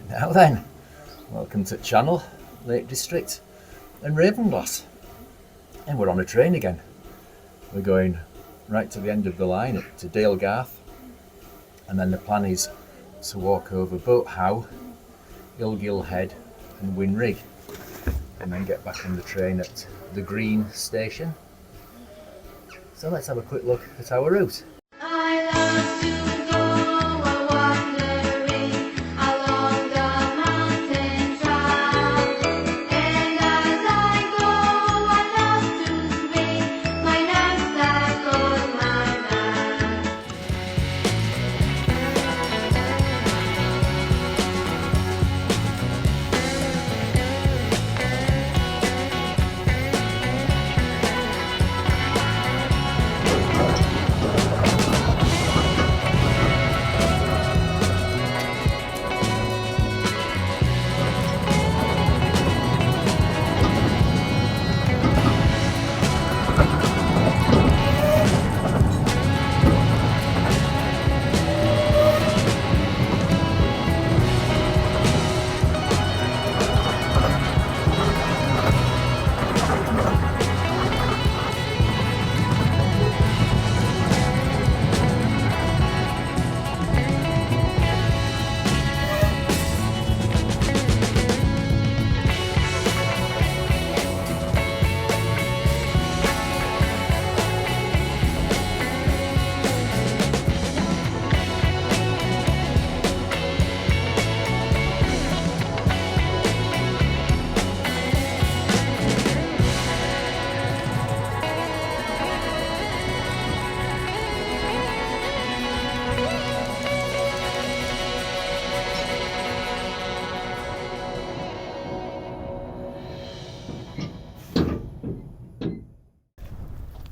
Now then, welcome to Channel, Lake District and Ravenglass. And we're on a train again. We're going right to the end of the line up to Dalegarth, and then the plan is to walk over Boat Howe, Illgill Head and Whin Rigg, and then get back on the train at the Green station. So let's have a quick look at our route.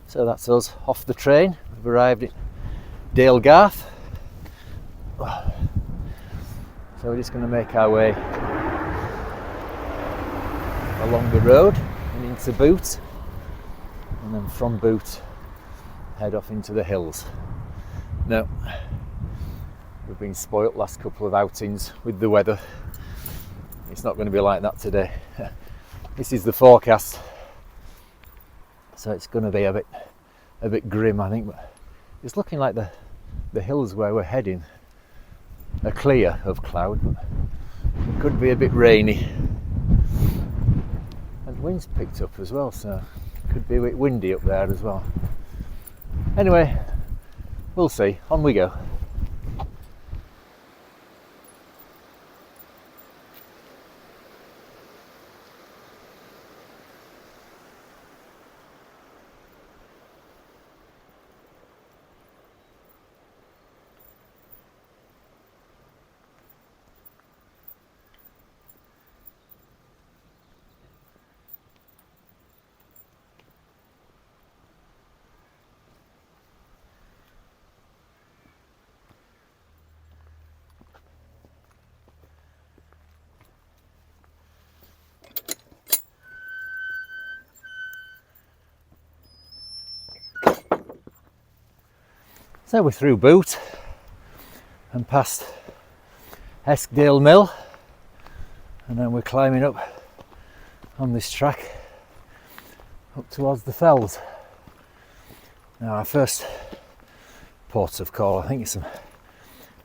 So that's us off the train. We've arrived at Dalegarth. So we're just going to make our way along the road and into Boot, and then from Boot head off into the hills. Now, we've been spoilt last couple of outings with the weather. It's not going to be like that today. This is the forecast. So it's going to be a bit grim, I think, but it's looking like the hills where we're heading are clear of cloud, but it could be a bit rainy. And wind's picked up as well, so it could be a bit windy up there as well. Anyway, we'll see. On we go. So we're through Boot and past Eskdale Mill, and then we're climbing up on this track up towards the fells. Now our first port of call, I think, is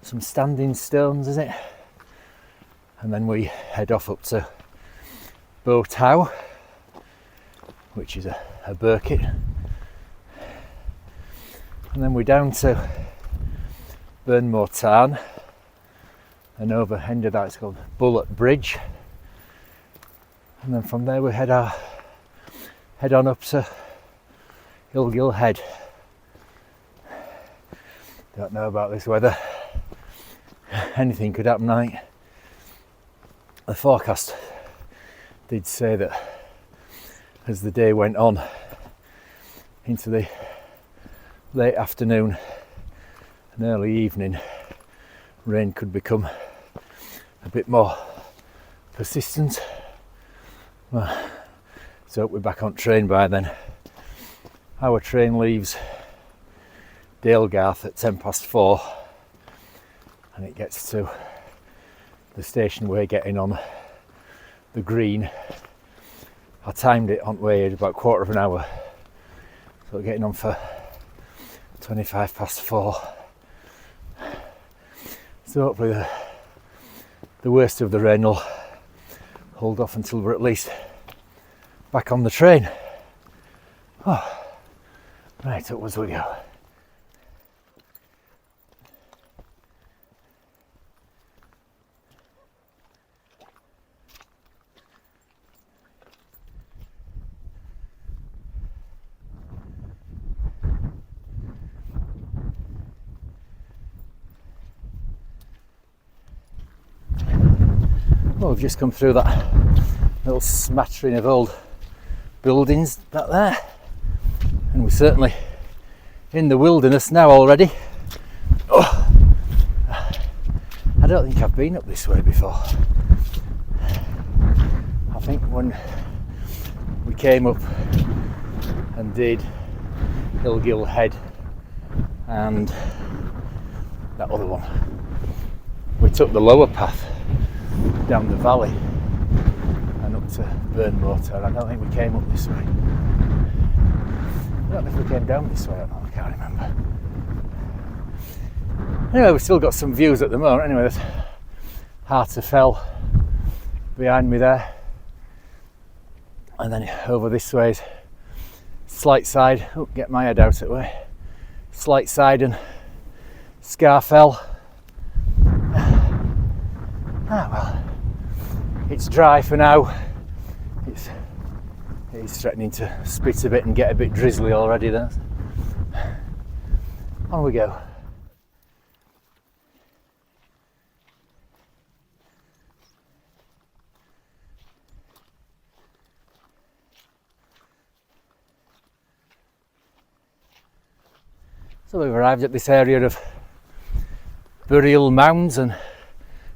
some standing stones, is it? And then we head off up to Boat Howe, which is a burkitt. And then we're down to Burnmore Tarn, and over end of that it's called Bullet Bridge. And then from there we head on up to Illgill Head. Don't know about this weather. Anything could happen, I think. The forecast did say that as the day went on into the late afternoon and early evening, rain could become a bit more persistent. Well, so we're back on train by then. Our train leaves Dalegarth at 4:10, and it gets to the station we're getting on, the green. I timed it on the way at about 1/4 of an hour, so we're getting on for 4:25. So hopefully the worst of the rain will hold off until we're at least back on the train. Oh, right, upwards we go. Well, we've just come through that little smattering of old buildings back there, and we're certainly in the wilderness now already. Oh, I don't think I've been up this way before. I think when we came up and did Illgill Head and that other one, we took the lower path down the valley and up to Burnmotor. I don't think we came up this way. I don't know if we came down this way or not, I can't remember. Anyway, we've still got some views at the moment. Anyway, there's Heart of Fell behind me there. And then over this way is Slight Side. Oh, get my head out of the way. Slight Side and Scarfell. Ah, well, it's dry for now. It's threatening to spit a bit and get a bit drizzly already there. On we go. So we've arrived at this area of burial mounds and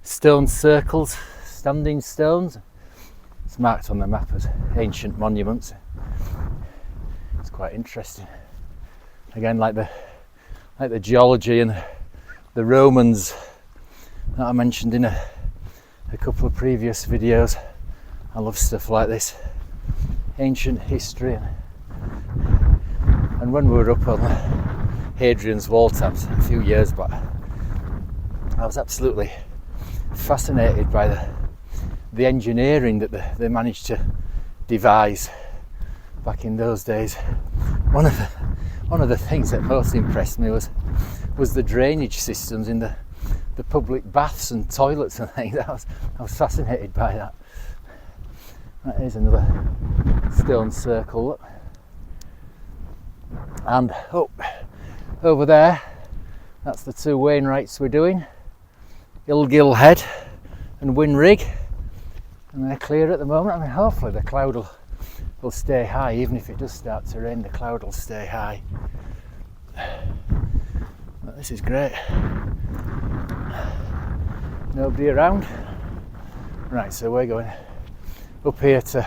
stone circles, standing stones. It's marked on the map as ancient monuments. It's quite interesting. Again, like the geology and the Romans that I mentioned in a couple of previous videos. I love stuff like this, ancient history. And when we were up on Hadrian's Wall tabs a few years back, I was absolutely fascinated by the engineering that they managed to devise back in those days. One of the things that most impressed me was the drainage systems in the public baths and toilets and things. I was fascinated by that. That is another stone circle. Look. And over there, that's the two Wainwrights we're doing, Illgill Head and Whin Rigg, and they're clear at the moment. I mean, hopefully the cloud will stay high. Even if it does start to rain, the cloud will stay high. But this is great. Nobody around. Right, so we're going up here to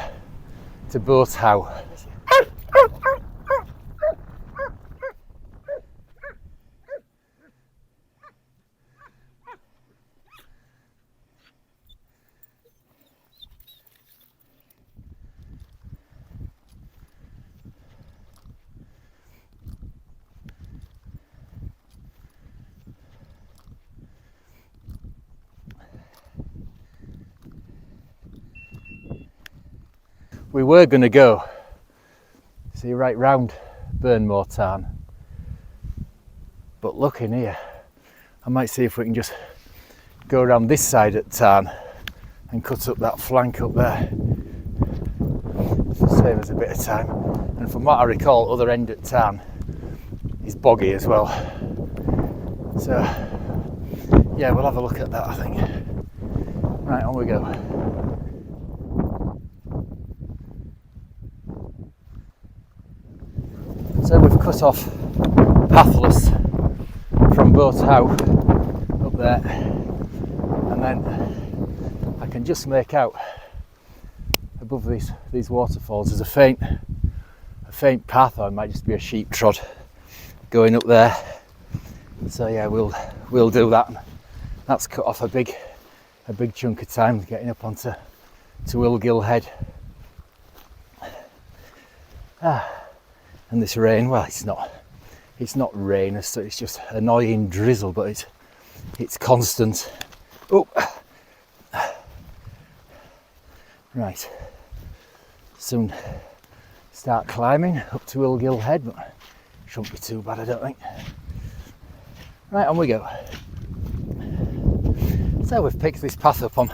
Boat Howe. We were going to go, see, right round Burnmoor Tarn, but look in here, I might see if we can just go around this side at Tarn and cut up that flank up there, to save us a bit of time. And from what I recall, other end at Tarn is boggy as well, so yeah, we'll have a look at that, I think. Right, on we go. So we've cut off pathless from Boat Howe up there, and then I can just make out above these waterfalls there's a faint path, or it might just be a sheep trod going up there. So yeah, we'll do that. That's cut off a a big chunk of time getting up onto Illgill Head. And this rain, well, it's not rain as such, it's just annoying drizzle, but it's constant. Oh, right, soon start climbing up to Illgill Head, but shouldn't be too bad, I don't think. Right, on we go. So we've picked this path up on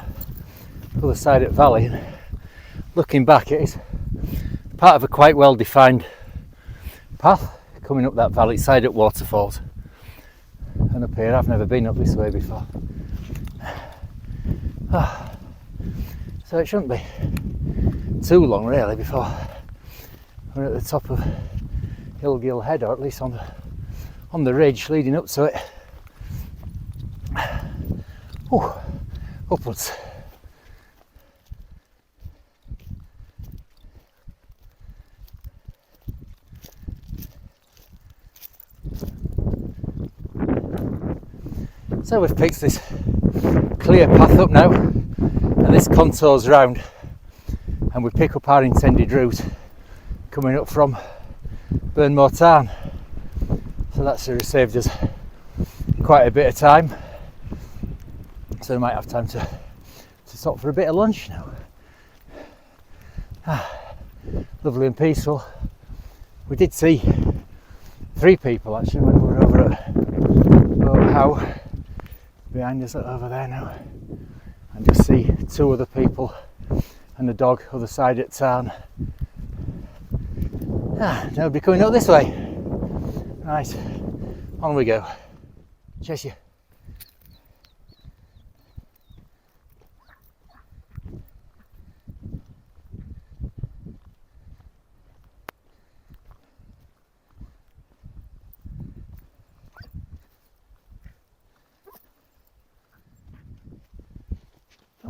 the other side of the valley, and looking back, it is part of a quite well defined path coming up that valley side at waterfalls. And up here, I've never been up this way before. So it shouldn't be too long really before we're at the top of Illgill Head, or at least on the ridge leading up to it. Upwards. So we've picked this clear path up now, and this contours round, and we pick up our intended route coming up from Burnmore Tarn. So that's saved us quite a bit of time. So we might have time to stop for a bit of lunch now. Lovely and peaceful. We did see 3 people actually when we were over at How. Behind us over there now, and just see 2 other people and the dog other side at Tarn. Nobody coming up this way. Right, on we go. Chase you.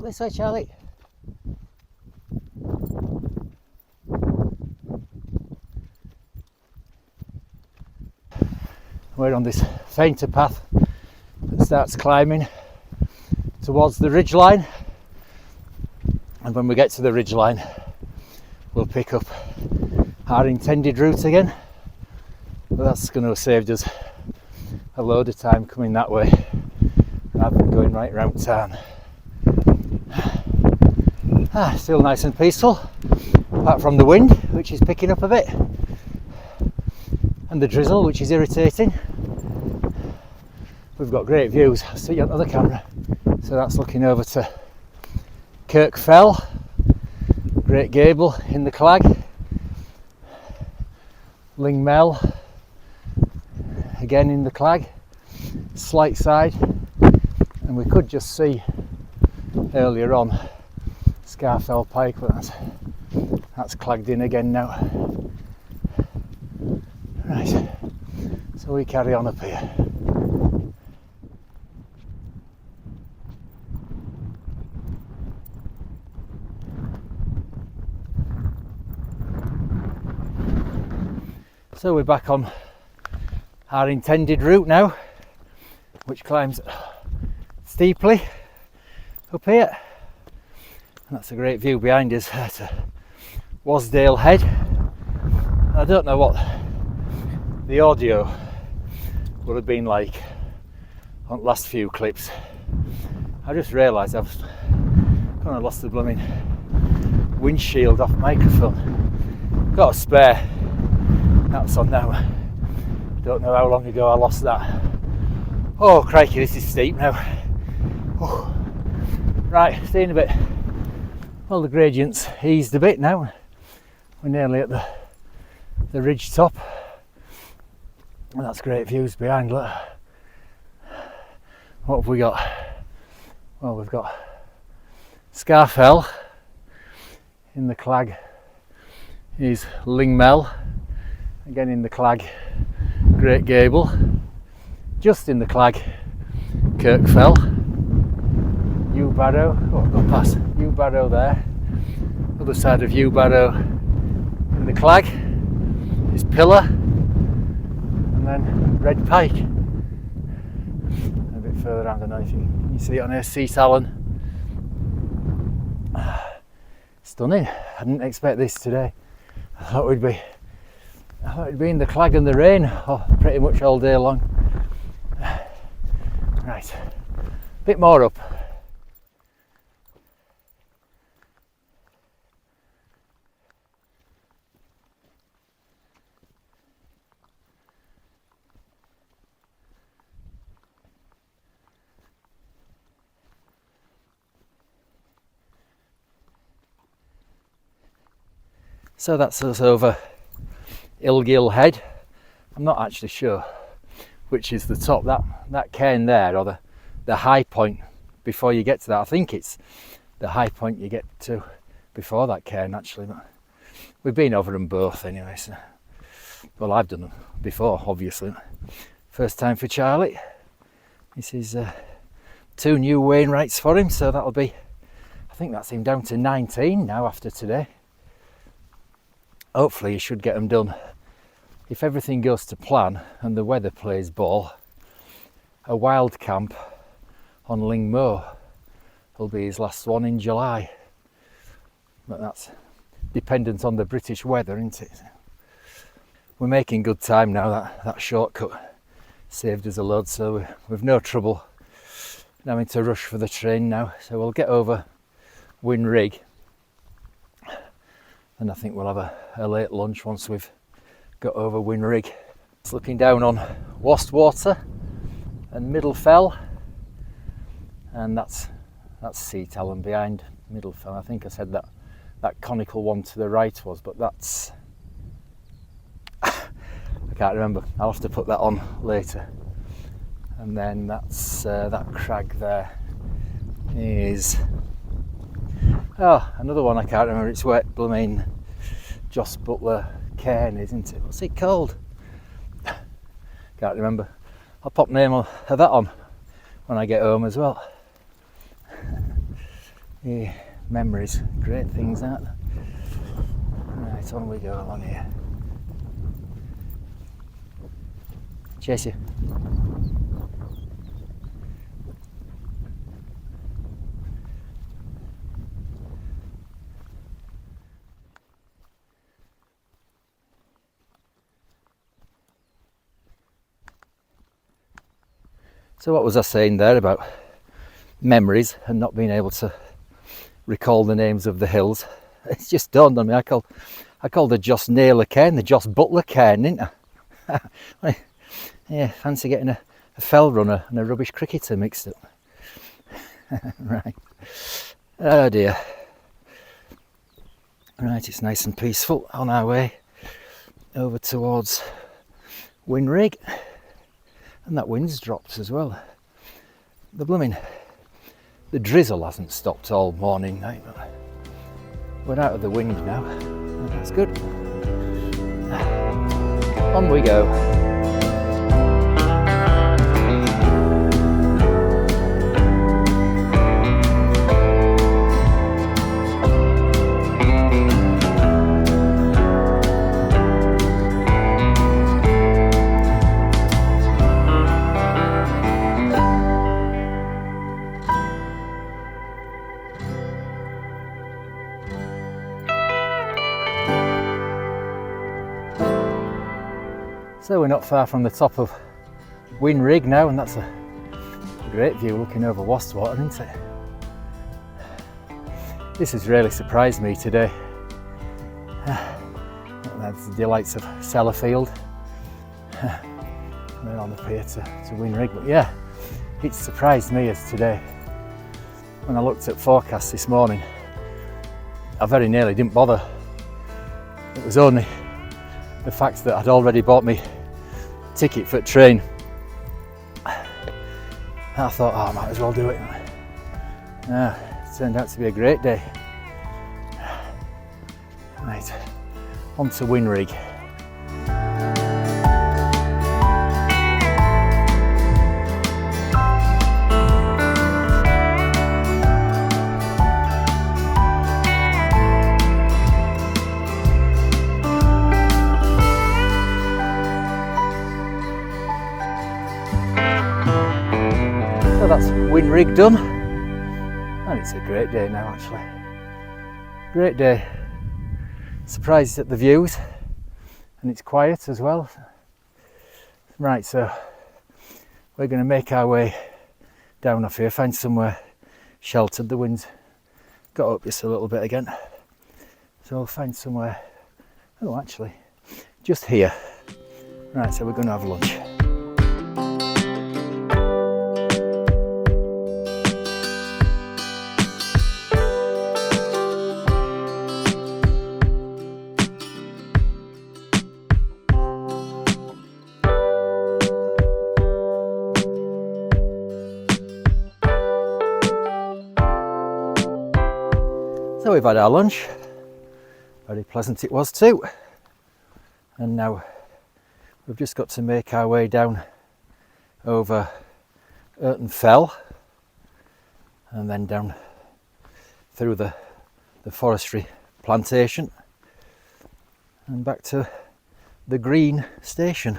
This way, Charlie. We're on this fainter path that starts climbing towards the ridgeline, and when we get to the ridgeline we'll pick up our intended route again, but that's going to have saved us a load of time coming that way rather than going right round Tarn. Still nice and peaceful, apart from the wind, which is picking up a bit, and the drizzle, which is irritating. We've got great views. I'll see you on the other camera. So that's looking over to Kirk Fell, Great Gable in the Clag, Lingmel again in the Clag, slight side, and we could just see earlier on Scarfell Pike, but that's clagged in again now. Right, so we carry on up here. So we're back on our intended route now, which climbs steeply up here. And that's a great view behind us to Wasdale Head. I don't know what the audio would have been like on the last few clips. I just realised I've kind of lost the blooming windshield off microphone. Got a spare, that's on now. Don't know how long ago I lost that. Oh crikey, this is steep now. Oh. Right, see you in a bit. Well, the gradient's eased a bit now. We're nearly at the ridge top, and that's great views behind. Look, what have we got? Well, we've got Scarfell in the Clag, is Lingmel again in the Clag, Great Gable, just in the Clag, Kirkfell, Yew Barrow, oh I've got past Yew Barrow there, other side of Yew Barrow in the Clag is Pillar, and then Red Pike. A bit further around, I don't know if you see it on here, Seat Allen Stunning. I didn't expect this today. I thought we'd be in the clag and the rain pretty much all day long. Right, a bit more up. So that's us over Illgill Head. I'm not actually sure which is the top, that cairn there, or the high point before you get to that. I think it's the high point you get to before that cairn actually, but we've been over them both anyway. So, well, I've done them before, obviously. First time for Charlie. This is 2 new Wainwrights for him, so that'll be, I think that's him down to 19 now after today. Hopefully you should get them done. If everything goes to plan and the weather plays ball, a wild camp on Lingmo will be his last one in July. But that's dependent on the British weather, isn't it? We're making good time now. That shortcut saved us a load, so we've no trouble having to rush for the train now. So we'll get over Whin Rigg, and I think we'll have a late lunch once we've got over Whin Rigg. It's looking down on Wastwater and Middle Fell, and that's Seatal, and behind Middle Fell, I think I said that conical one to the right was, but that's I can't remember. I'll have to put that on later. And then that's that crag there is another one I can't remember. It's where blooming Joss Butler cairn, isn't it? What's it called? Can't remember. I'll pop name of that on when I get home as well. Yeah, memories, great things, aren't they? Right, on we go along here. Chase you. So what was I saying there about memories and not being able to recall the names of the hills? It's just dawned on me. I called the Joss Naylor cairn the Joss Butler cairn, didn't I? Yeah, fancy getting a fell runner and a rubbish cricketer mixed up. Right. Oh dear. Right, it's nice and peaceful on our way over towards Whin Rigg. And that wind's dropped as well. The drizzle hasn't stopped all morning, night. We're out of the wind now. That's good. On we go. So we're not far from the top of Whin Rigg now, and that's a great view looking over Wastwater, isn't it? This has really surprised me today. That's the delights of Sellafield. We're on the pier to Whin Rigg, but yeah, it surprised me as today. When I looked at forecasts this morning, I very nearly didn't bother. It was only the fact that I'd already bought me ticket for the train. I thought, I might as well do it. It turned out to be a great day. Right, on to Whin Rigg. So that's Whin Rigg done, and it's a great day now actually. Great day. Surprised at the views, and it's quiet as well. Right, so we're going to make our way down off here, find somewhere sheltered. The wind's got up just a little bit again, so we'll find somewhere, oh actually, just here. Right, so we're going to have lunch. So we've had our lunch, very pleasant it was too, and now we've just got to make our way down over Urton Fell and then down through the forestry plantation and back to the green station.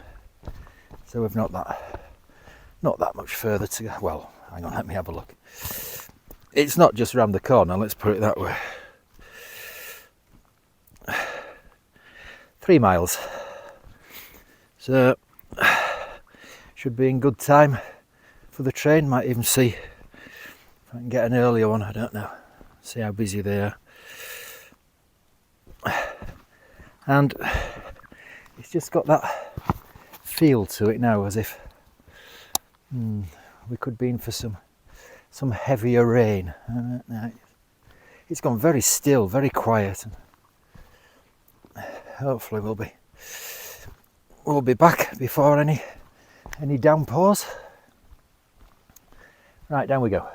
So we've not that much further to go. Well, hang on, let me have a look. It's not just round the corner, let's put it that way. 3 miles. So, should be in good time for the train. Might even see if I can get an earlier one, I don't know. See how busy they are. And it's just got that feel to it now, as if we could be in for some heavier rain. It's gone very still, very quiet. And hopefully we'll be back before any downpours. Right, down we go.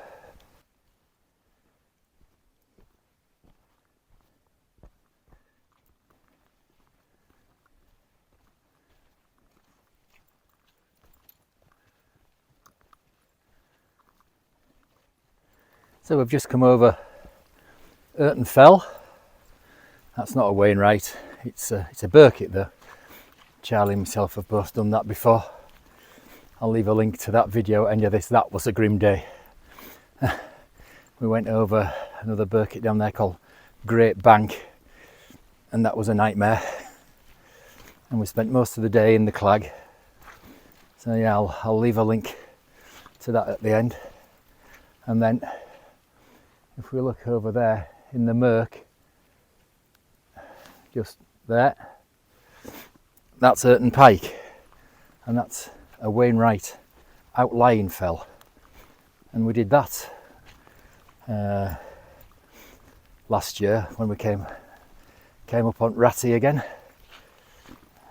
So we've just come over Urton Fell. That's not a Wainwright, it's a Burkitt though. Charlie and myself have both done that before. I'll leave a link to that video at the end of this. That was a grim day. We went over another Burkitt down there called Great Bank, and that was a nightmare. And we spent most of the day in the clag. So yeah, I'll leave a link to that at the end. And then if we look over there in the murk, just there, that's Urton Pike, and that's a Wainwright outlying fell, and we did that last year when we came up on Ratty again.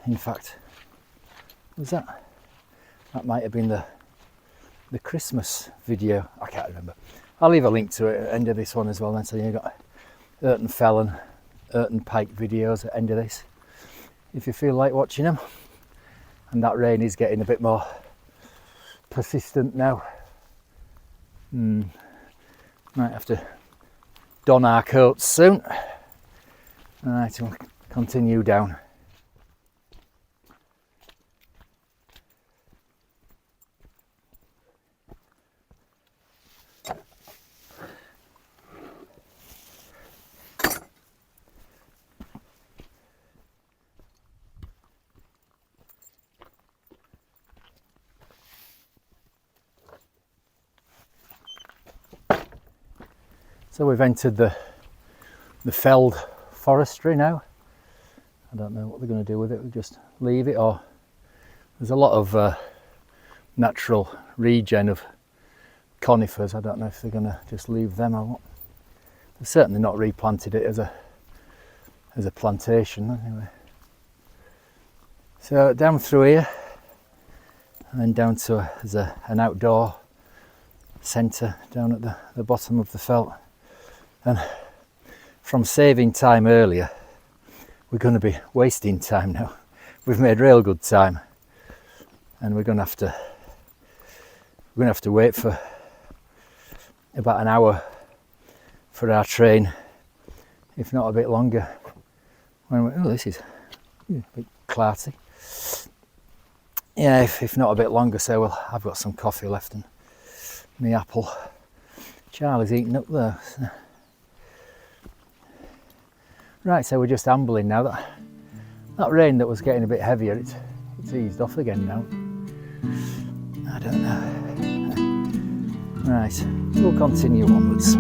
In fact, was that might have been the Christmas video, I can't remember. I'll leave a link to it at the end of this one as well then, so you've got Urton Fell and Urton Pike videos at the end of this, if you feel like watching them. And that rain is getting a bit more persistent now. Might have to don our coats soon. Right, we'll continue down. So we've entered the felled forestry now. I don't know what they're going to do with it. We'll just leave it, or there's a lot of natural regen of conifers. I don't know if they're going to just leave them or what. They've certainly not replanted it as a plantation anyway. So down through here, and then down to an outdoor centre down at the bottom of the felt. And from saving time earlier, we're going to be wasting time now. We've made real good time, and we're going to have to wait for about an hour for our train, if not a bit longer. This is a bit clarty. Yeah, if not a bit longer. So I've got some coffee left and my apple. Charlie's eating up there. Right, so we're just ambling now. That rain that was getting a bit heavier, it's eased off again now. I don't know. Right, we'll continue onwards.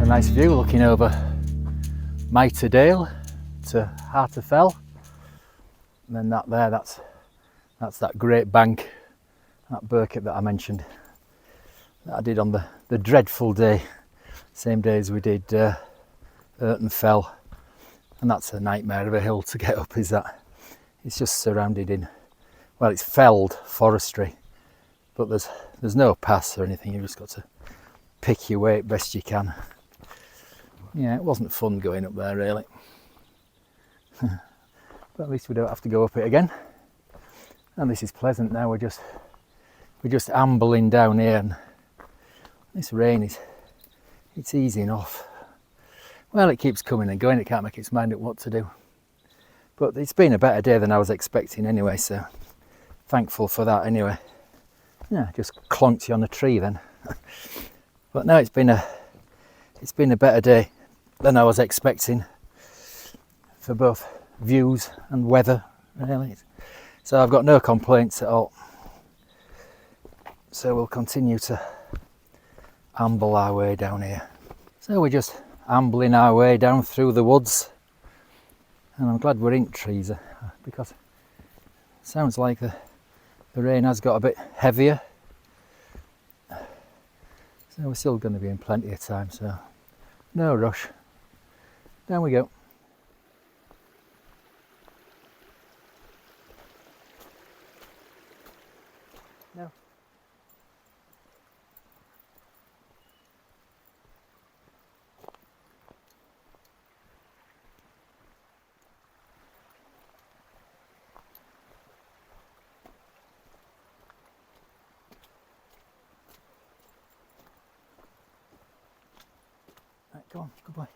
Nice view looking over Miterdale to Harterfell, and then that there, that's that great bank, that Burkitt that I mentioned, that I did on the dreadful day, same day as we did Urton Fell, and that's a nightmare of a hill to get up. Is that it's just surrounded in, well, it's felled forestry, but there's no pass or anything. You've just got to pick your way best you can. Yeah, it wasn't fun going up there really, but at least we don't have to go up it again. And this is pleasant now. We're just ambling down here, and this rain it's easing off. Well, it keeps coming and going. It can't make its mind up what to do. But it's been a better day than I was expecting anyway, so thankful for that anyway. Yeah, just clonked you on a tree then. But no, it's been a better day than I was expecting for both views and weather, really. So I've got no complaints at all. So we'll continue to amble our way down here. So we're just ambling our way down through the woods, and I'm glad we're in trees because it sounds like the rain has got a bit heavier. So we're still going to be in plenty of time, so no rush. Down we go. No. Right, go on, good boy.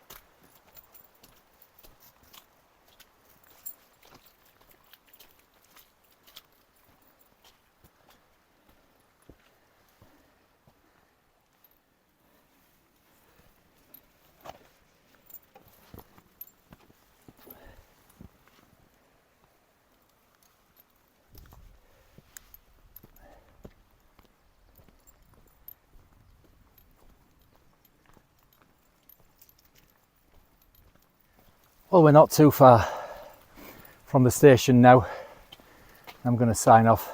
Well, we're not too far from the station now. I'm going to sign off.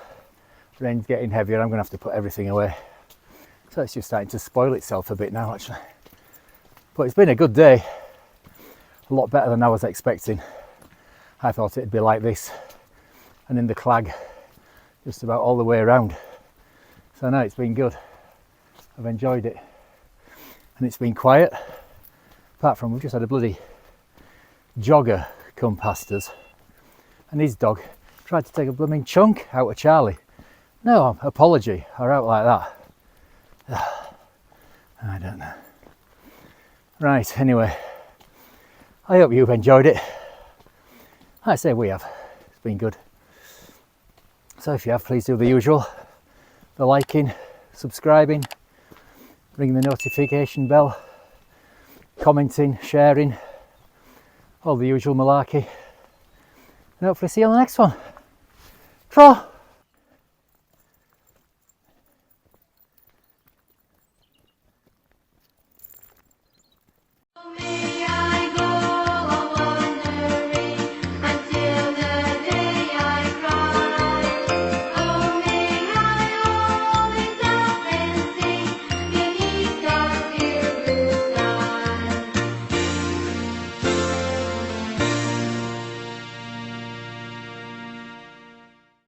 Rain's getting heavier. I'm going to have to put everything away. So it's just starting to spoil itself a bit now, actually. But it's been a good day. A lot better than I was expecting. I thought it'd be like this and in the clag just about all the way around. So no, it's been good. I've enjoyed it. And it's been quiet. Apart from we've just had a bloody jogger come past us, and his dog tried to take a blooming chunk out of Charlie. No apology or out like that. I don't know. Right, anyway, I hope you've enjoyed it. I say we have. It's been good. So if you have, please do the usual. The liking, subscribing, ring the notification bell, commenting, sharing, all the usual malarkey. and hopefully see you on the next one. Tra!